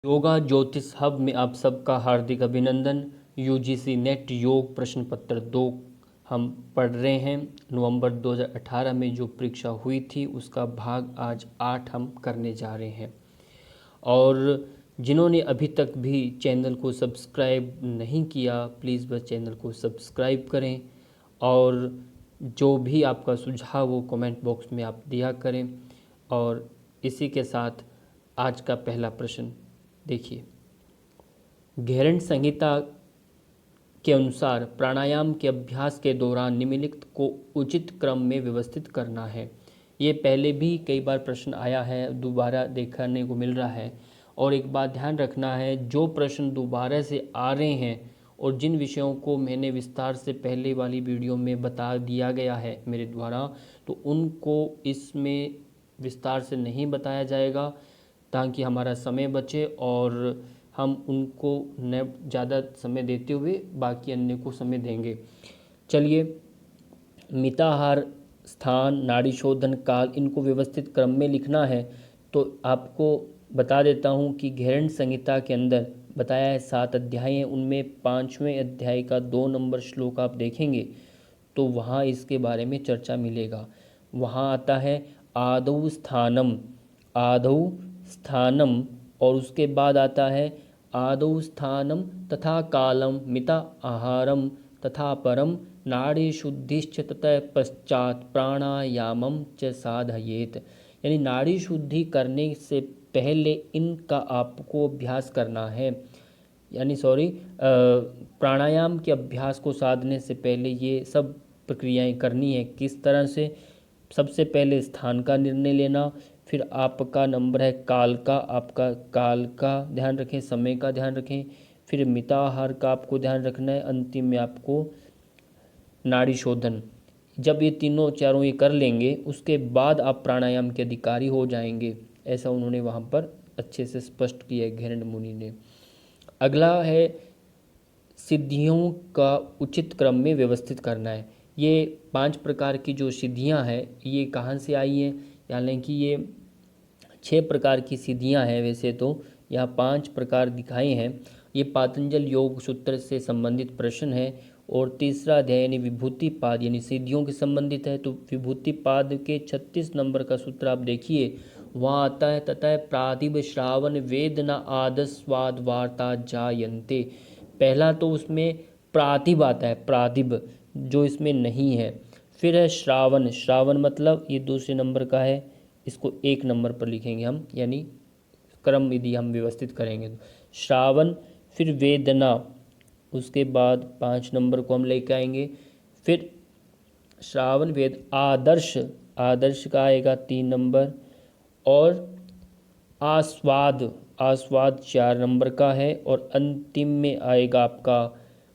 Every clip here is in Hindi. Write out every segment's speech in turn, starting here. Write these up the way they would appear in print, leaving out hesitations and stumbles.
योगा ज्योतिष हब में आप सबका हार्दिक अभिनंदन। यूजीसी नेट योग प्रश्न पत्र 2 हम पढ़ रहे हैं। नवंबर 2018 में जो परीक्षा हुई थी उसका भाग आज 8 हम करने जा रहे हैं। और जिन्होंने अभी तक भी चैनल को सब्सक्राइब नहीं किया, प्लीज़ बस चैनल को सब्सक्राइब करें और जो भी आपका सुझाव वो कमेंट बॉक्स में आप दिया करें। और इसी के साथ आज का पहला प्रश्न देखिए। घेरंड संहिता के अनुसार प्राणायाम के अभ्यास के दौरान निम्नलिखित को उचित क्रम में व्यवस्थित करना है। ये पहले भी कई बार प्रश्न आया है, दोबारा देखने को मिल रहा है। और एक बात ध्यान रखना है, जो प्रश्न दोबारा से आ रहे हैं और जिन विषयों को मैंने विस्तार से पहले वाली वीडियो में बता दिया गया है मेरे द्वारा, तो उनको इसमें विस्तार से नहीं बताया जाएगा ताकि हमारा समय बचे और हम उनको न ज़्यादा समय देते हुए बाकी अन्य को समय देंगे। चलिए, मिताहार, स्थान, नाड़ी शोधन, काल, इनको व्यवस्थित क्रम में लिखना है। तो आपको बता देता हूँ कि घेरंड संहिता के अंदर बताया है 7 अध्याय हैं। उनमें 5वें अध्याय का 2 नंबर श्लोक आप देखेंगे तो वहाँ इसके बारे में चर्चा मिलेगा। वहाँ आता है आदौ स्थानम, आदौ स्थानम, और उसके बाद आता है आदौ स्थानम तथा कालम मिता आहारम तथा परम नाड़ी शुद्धिश्च ततः पश्चात प्राणायामम च साधयेत। यानी नाड़ी शुद्धि करने से पहले इनका आपको अभ्यास करना है। यानी प्राणायाम के अभ्यास को साधने से पहले ये सब प्रक्रियाएं करनी है। किस तरह से? सबसे पहले स्थान का निर्णय लेना, फिर आपका नंबर है काल का, आपका काल का ध्यान रखें, समय का ध्यान रखें, फिर मिताहार का आपको ध्यान रखना है, अंतिम में आपको नाड़ी शोधन। जब ये तीनों चारों ये कर लेंगे उसके बाद आप प्राणायाम के अधिकारी हो जाएंगे। ऐसा उन्होंने वहाँ पर अच्छे से स्पष्ट किया है घेरंड मुनि ने। अगला है सिद्धियों का उचित क्रम में व्यवस्थित करना है। ये 5 प्रकार की जो सिद्धियां हैं ये कहाँ से आई हैं? यानी कि ये 6 प्रकार की सिद्धियां हैं। वैसे तो यहाँ 5 प्रकार दिखाए हैं। ये पातंजल योग सूत्र से संबंधित प्रश्न है। और तीसरा अध्याय यानी विभूति पाद यानी सिद्धियों के संबंधित है। तो विभूति पाद के 36 नंबर का सूत्र आप देखिए, वहाँ आता है ततः प्रातिभ श्रावण वेदना आदस्वाद वार्ता जायन्ते। पहला तो उसमें प्रातिभ आता है, प्रातिभ जो इसमें नहीं है। फिर है श्रावण, श्रावण मतलब ये दूसरे नंबर का है, इसको 1 नंबर पर लिखेंगे हम, यानी क्रम यदि हम व्यवस्थित करेंगे तो श्रावण, फिर वेदना, उसके बाद 5 नंबर को हम लेकर आएंगे। फिर श्रावण वेद आदर्श, आदर्श का आएगा 3 नंबर, और आस्वाद, आस्वाद 4 नंबर का है, और अंतिम में आएगा आपका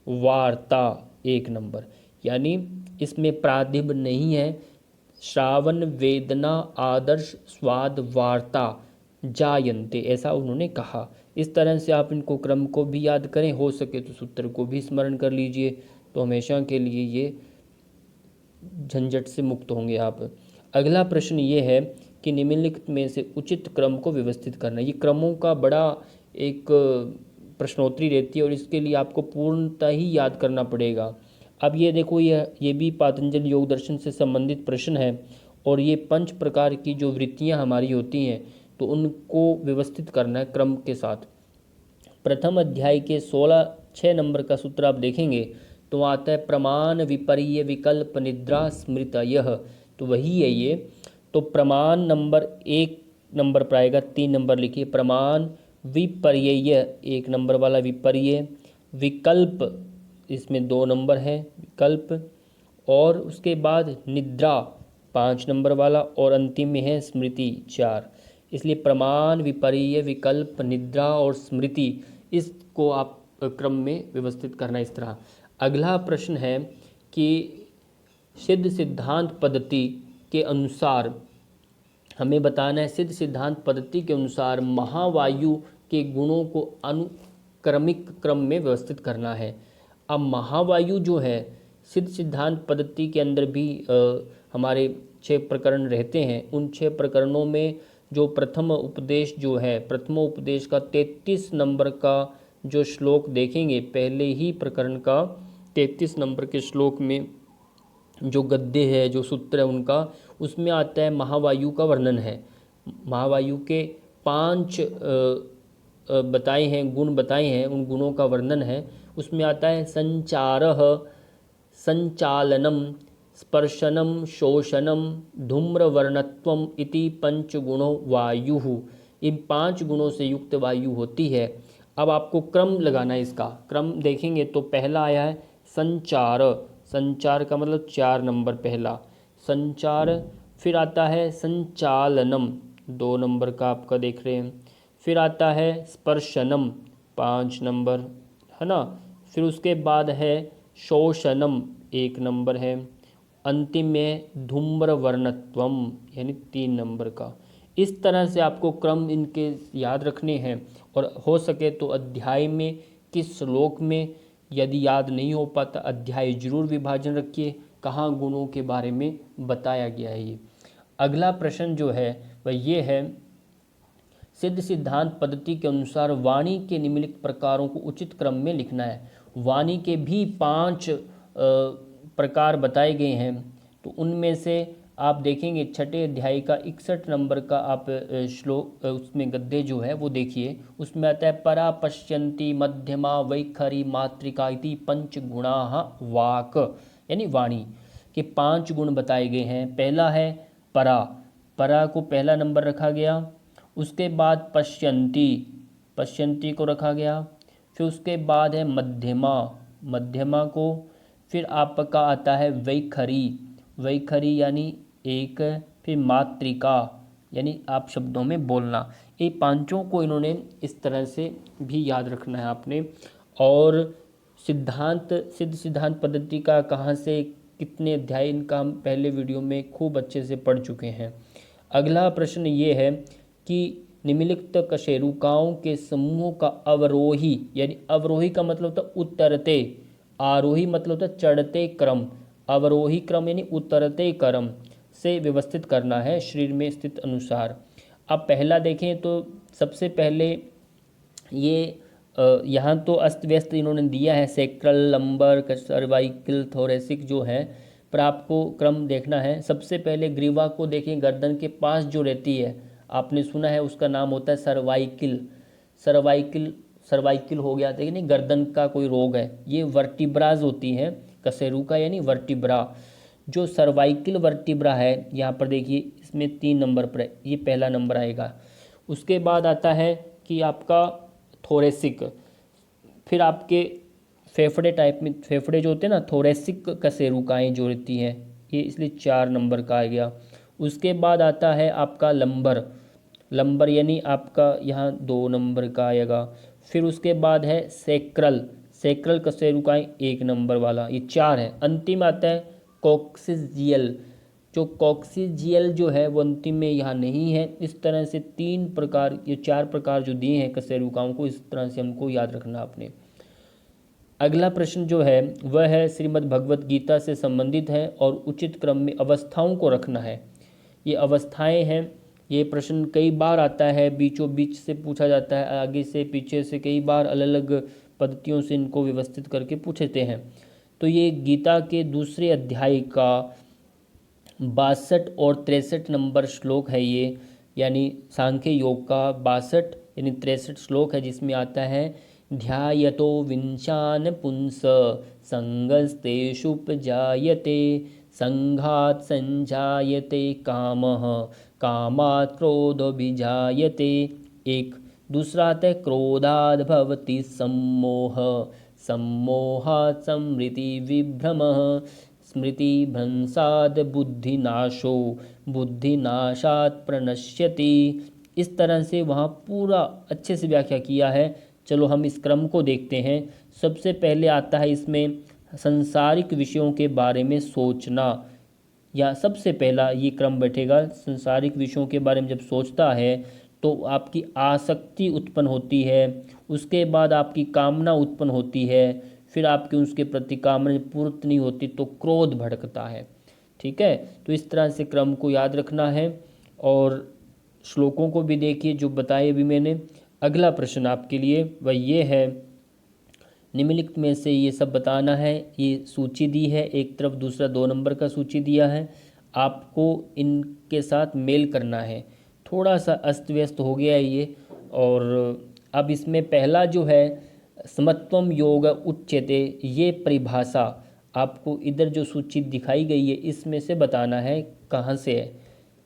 वार्ता 1 नंबर। यानी इसमें प्रातिभ नहीं है। श्रावण वेदना आदर्श स्वाद वार्ता जायन्ते, ऐसा उन्होंने कहा। इस तरह से आप इनको क्रम को भी याद करें, हो सके तो सूत्र को भी स्मरण कर लीजिए, तो हमेशा के लिए ये झंझट से मुक्त होंगे आप। अगला प्रश्न ये है कि निम्नलिखित में से उचित क्रम को व्यवस्थित करना। ये क्रमों का बड़ा एक प्रश्नोत्तरी रहती है और इसके लिए आपको पूर्णतः ही याद करना पड़ेगा। अब ये देखो, ये भी पातंजल योग दर्शन से संबंधित प्रश्न है। और ये 5 प्रकार की जो वृत्तियाँ हमारी होती हैं तो उनको व्यवस्थित करना है क्रम के साथ। प्रथम अध्याय के 6 नंबर का सूत्र आप देखेंगे तो आता है प्रमाण विपर्य विकल्प निद्रा स्मृतयः। तो वही है ये। तो प्रमाण नंबर 1 नंबर पर आएगा, 3 नंबर लिखिए। प्रमाण विपर्यय 1 नंबर वाला विपर्य, विकल्प इसमें 2 नंबर है विकल्प, और उसके बाद निद्रा 5 नंबर वाला, और अंतिम में है स्मृति 4। इसलिए प्रमाण विपर्य विकल्प निद्रा और स्मृति, इसको आप क्रम में व्यवस्थित करना इस तरह। अगला प्रश्न है कि सिद्ध सिद्धांत पद्धति के अनुसार हमें बताना है, सिद्ध सिद्धांत पद्धति के अनुसार महावायु के गुणों को अनुक्रमिक क्रम में व्यवस्थित करना है। अब महावायु जो है सिद्ध सिद्धांत पद्धति के अंदर भी हमारे 6 प्रकरण रहते हैं। उन 6 प्रकरणों में जो प्रथम उपदेश जो है, प्रथम उपदेश का 33 नंबर का जो श्लोक देखेंगे, पहले ही प्रकरण का 33 नंबर के श्लोक में जो गद्य है, जो सूत्र है उनका, उसमें आता है महावायु का वर्णन है। महावायु के 5 बताए हैं, गुण बताए हैं, उन गुणों का वर्णन है। उसमें आता है संचारः, संचालनम, स्पर्शनम, शोषणम, धूम्रवर्णत्वम इति पंचगुणो वायु। इन 5 गुणों से युक्त वायु होती है। अब आपको क्रम लगाना है, इसका क्रम देखेंगे तो पहला आया है संचार, संचार का मतलब 4 नंबर पहला संचार। फिर आता है संचालनम, 2 नंबर का आपका देख रहे हैं। फिर आता है स्पर्शनम, 5 नंबर है ना। फिर उसके बाद है शोषणम, 1 नंबर है। अंतिम में धूम्रवर्णत्वम यानी 3 नंबर का। इस तरह से आपको क्रम इनके याद रखने हैं, और हो सके तो अध्याय में किस श्लोक में, यदि याद नहीं हो पाता अध्याय जरूर विभाजन रखिए, कहाँ गुणों के बारे में बताया गया है ये। अगला प्रश्न जो है वह ये है, सिद्ध सिद्धांत पद्धति के अनुसार वाणी के निम्नलिखित प्रकारों को उचित क्रम में लिखना है। वाणी के भी 5 प्रकार बताए गए हैं, तो उनमें से आप देखेंगे छठे अध्याय का 61 नंबर का आप श्लोक, उसमें गद्य जो है वो देखिए। उसमें आता है परा, पश्यन्ति, मध्यमा, वैखरी, मातृका इति पंचगुणाः वाक, यानी वाणी के 5 गुण बताए गए हैं। पहला है परा, परा को पहला नंबर रखा गया। उसके बाद पश्यन्ति, पश्यन्ति को रखा गया। फिर उसके बाद है मध्यमा, मध्यमा को। फिर आपका आता है वैखरी, वैखरी यानी 1। फिर मातृका यानी आप शब्दों में बोलना। ये 5 को इन्होंने इस तरह से भी याद रखना है आपने। और सिद्धांत, सिद्ध सिद्धांत पद्धति का कहाँ से कितने अध्याय, इनका हम पहले वीडियो में खूब अच्छे से पढ़ चुके हैं। अगला प्रश्न ये है कि निम्नलिखित कशेरुकाओं के समूह का अवरोही, यानी अवरोही का मतलब होता उतरते, आरोही मतलब होता चढ़ते क्रम, अवरोही क्रम यानी उतरते क्रम से व्यवस्थित करना है शरीर में स्थित अनुसार। अब पहला देखें तो सबसे पहले ये यहाँ तो अस्त व्यस्त इन्होंने दिया है, सेक्रल, लंबर, सर्वाइकल, थोरेसिक जो है, पर आपको क्रम देखना है। सबसे पहले ग्रीवा को देखें, गर्दन के पास जो रहती है, आपने सुना है उसका नाम होता है सर्वाइकल। सर्वाइकल, सर्वाइकल हो गया, देखिए नहीं, गर्दन का कोई रोग है, ये वर्टिब्राज होती हैं कशेरुका यानी वर्टिब्रा। जो सर्वाइकल वर्टिब्रा है, यहाँ पर देखिए इसमें 3 नंबर पर है, ये पहला नंबर आएगा। उसके बाद आता है कि आपका थोरेसिक, फिर आपके फेफड़े टाइप में, फेफड़े जो होते हैं ना, थोरेसिक कशेरुकाएँ जो रहती हैं, ये इसलिए 4 नंबर का आ गया। उसके बाद आता है आपका लंबर, लंबर यानी आपका यहाँ 2 नंबर का आएगा। फिर उसके बाद है सेक्रल, सेक्रल कशेरुकाएँ 1 नंबर वाला, ये 4 है। अंतिम आता है कॉक्सिजियल, जो कॉक्सिजियल जो है वो अंतिम में यहाँ नहीं है। इस तरह से 3 प्रकार, ये 4 प्रकार जो दिए हैं कशेरुकाओं को, इस तरह से हमको याद रखना आपने। अगला प्रश्न जो है वह है श्रीमद् भगवत गीता से संबंधित है और उचित क्रम में अवस्थाओं को रखना है। ये अवस्थाएं हैं, ये प्रश्न कई बार आता है, बीचों बीच से पूछा जाता है, आगे से पीछे से, कई बार अलग अलग पद्धतियों से इनको व्यवस्थित करके पूछते हैं। तो ये गीता के दूसरे अध्याय का 62 और 63 नंबर श्लोक है ये, यानी सांख्य योग का 62 यानी 63 श्लोक है, जिसमें आता है ध्यायतो विंशान पुंस संगस्तेषुपजायते संघात संजायते कामः कामात् क्रोधोभिजायते। एक दूसरा आता है क्रोधाद् भवति सम्मोह सम्मोहात् स्मृति विभ्रमः स्मृतिभ्रंशात् बुद्धिनाशो बुद्धिनाशात् प्रणश्यति। इस तरह से वहाँ पूरा अच्छे से व्याख्या किया है। चलो हम इस क्रम को देखते हैं। सबसे पहले आता है इसमें संसारिक विषयों के बारे में सोचना, या सबसे पहला ये क्रम बैठेगा। संसारिक विषयों के बारे में जब सोचता है तो आपकी आसक्ति उत्पन्न होती है, उसके बाद आपकी कामना उत्पन्न होती है, फिर आपकी उसके प्रति कामना पूर्ति नहीं होती तो क्रोध भड़कता है। ठीक है, तो इस तरह से क्रम को याद रखना है। और श्लोकों को भी देखिए जो बताए अभी मैंने। अगला प्रश्न आपके लिए वह ये है, निम्नलिखित में से ये सब बताना है। ये सूची दी है एक तरफ, दूसरा 2 नंबर का सूची दिया है, आपको इनके साथ मेल करना है। थोड़ा सा अस्त व्यस्त हो गया है ये। और अब इसमें पहला जो है समत्वम योग उच्यते, ये परिभाषा आपको इधर जो सूची दिखाई गई है इसमें से बताना है कहाँ से है।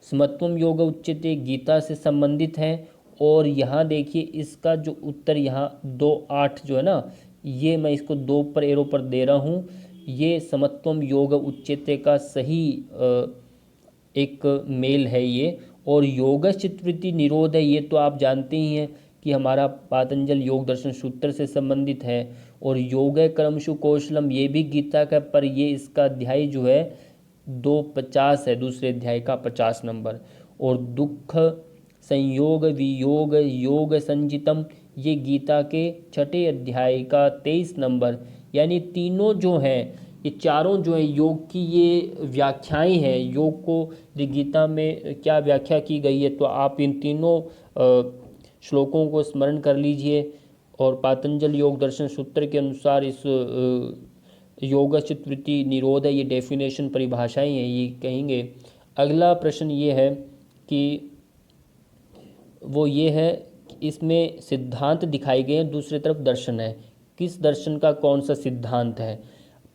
समत्वम योग उच्यते गीता से संबंधित है। और यहाँ देखिए इसका जो उत्तर यहाँ 2:8 जो है ना, ये मैं इसको 2 पर एरो पर दे रहा हूँ। ये समत्वम योग उच्यते का सही एक मेल है ये। और योगश्चित्वृत्ति निरोध है, ये तो आप जानते ही हैं कि हमारा पातंजल योग दर्शन सूत्र से संबंधित है। और योग कर्मशु कौशलम ये भी गीता का, पर ये इसका अध्याय जो है 2:50 है, दूसरे अध्याय का 50 नंबर। और दुख संयोग वियोग योग संजितम, ये गीता के 6ठे अध्याय का 23 नंबर। यानी तीनों जो हैं, ये चारों जो है योग की ये व्याख्याएं हैं। योग को गीता में क्या व्याख्या की गई है, तो आप इन तीनों श्लोकों को स्मरण कर लीजिए। और पातंजल योग दर्शन सूत्र के अनुसार इस योगश्चित्वृत्ति निरोध है, ये डेफिनेशन परिभाषाएं हैं, ये कहेंगे। अगला प्रश्न ये है कि वो ये है कि इसमें सिद्धांत दिखाए गए हैं, दूसरी तरफ दर्शन है। किस दर्शन का कौन सा सिद्धांत है?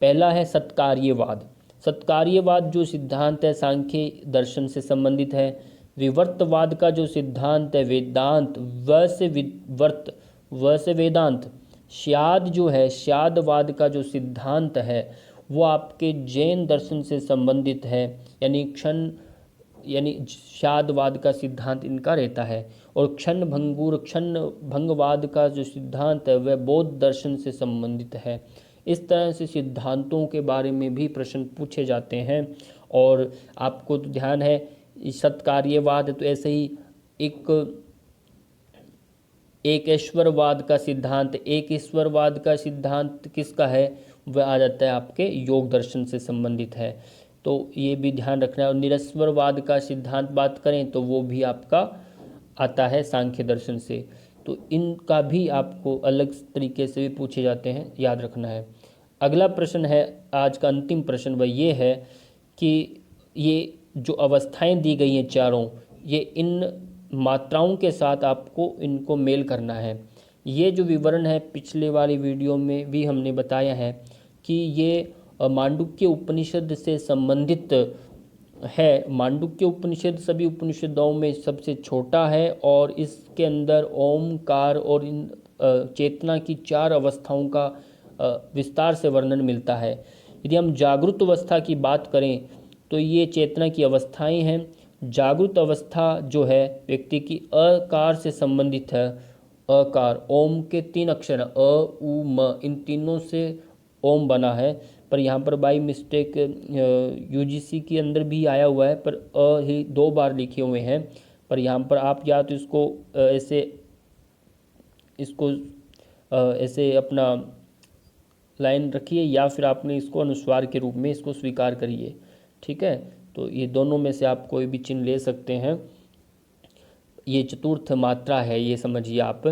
पहला है सत्कार्यवाद। सत्कार्यवाद जो सिद्धांत है सांख्य दर्शन से संबंधित है। विवर्तवाद का जो सिद्धांत है वेदांत, व से विवर्त, व से वेदांत। श्याद जो है, श्यादवाद का जो सिद्धांत है वो आपके जैन दर्शन से संबंधित है। यानी श्यादवाद का सिद्धांत इनका रहता है। और क्षण भंगवाद का जो सिद्धांत है वह बौद्ध दर्शन से संबंधित है। इस तरह से सिद्धांतों के बारे में भी प्रश्न पूछे जाते हैं। और आपको तो ध्यान है सत्कार्यवाद, तो ऐसे ही एक ईश्वरवाद का सिद्धांत, एक ईश्वरवाद का सिद्धांत किसका है, वह आ जाता है आपके योग दर्शन से संबंधित है। तो ये भी ध्यान रखना है। और निरस्वरवाद का सिद्धांत बात करें तो वो भी आपका आता है सांख्य दर्शन से। तो इनका भी आपको अलग तरीके से भी पूछे जाते हैं, याद रखना है। अगला प्रश्न है आज का अंतिम प्रश्न, वह ये है कि ये जो अवस्थाएं दी गई हैं चारों, ये इन मात्राओं के साथ आपको इनको मेल करना है। ये जो विवरण है पिछले वाली वीडियो में भी हमने बताया है कि ये मांडुक्य उपनिषद से संबंधित है। मांडुक्य उपनिषद सभी उपनिषदों में सबसे छोटा है और इसके अंदर ओमकार और इन चेतना की 4 अवस्थाओं का विस्तार से वर्णन मिलता है। यदि हम जागृत अवस्था की बात करें तो ये चेतना की अवस्थाएं हैं। जागृत अवस्था जो है व्यक्ति की अकार से संबंधित है। अकार, ओम के 3 अक्षर अ, उ, म, इन तीनों से ओम बना है। पर यहाँ पर बाई मिस्टेक यूजीसी के अंदर भी आया हुआ है, पर अ ही 2 बार लिखे हुए हैं। पर यहाँ पर आप या तो ऐसे अपना लाइन रखिए या फिर आपने इसको अनुस्वार के रूप में इसको स्वीकार करिए। ठीक है, तो ये दोनों में से आप कोई भी चिन्ह ले सकते हैं। ये चतुर्थ मात्रा है, ये समझिए आप।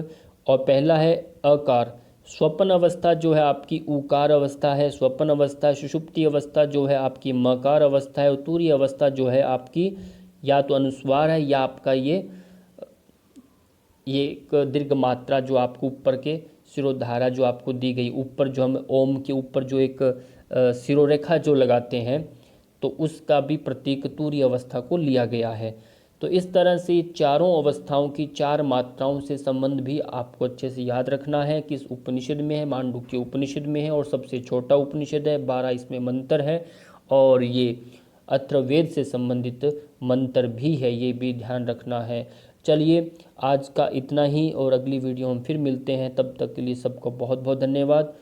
और पहला है अकार। स्वप्न अवस्था जो है आपकी उकार अवस्था है। स्वप्न अवस्था, सुषुप्ति अवस्था जो है आपकी मकार अवस्था है। और तुरीय अवस्था जो है आपकी या तो अनुस्वार है या आपका ये एक दीर्घ मात्रा जो आपको ऊपर के सिरोधारा जो आपको दी गई, ऊपर जो हम ओम के ऊपर जो एक सिरोरेखा जो लगाते हैं, तो उसका भी प्रतीक तुरीय अवस्था को लिया गया है। तो इस तरह से चारों अवस्थाओं की 4 मात्राओं से संबंध भी आपको अच्छे से याद रखना है। किस उपनिषद में है, मांडुक्य उपनिषद में है और सबसे छोटा उपनिषद है। 12 इसमें मंत्र है और ये अथर्ववेद से संबंधित मंत्र भी है, ये भी ध्यान रखना है। चलिए आज का इतना ही और अगली वीडियो हम फिर मिलते हैं। तब तक के लिए सबको बहुत बहुत धन्यवाद।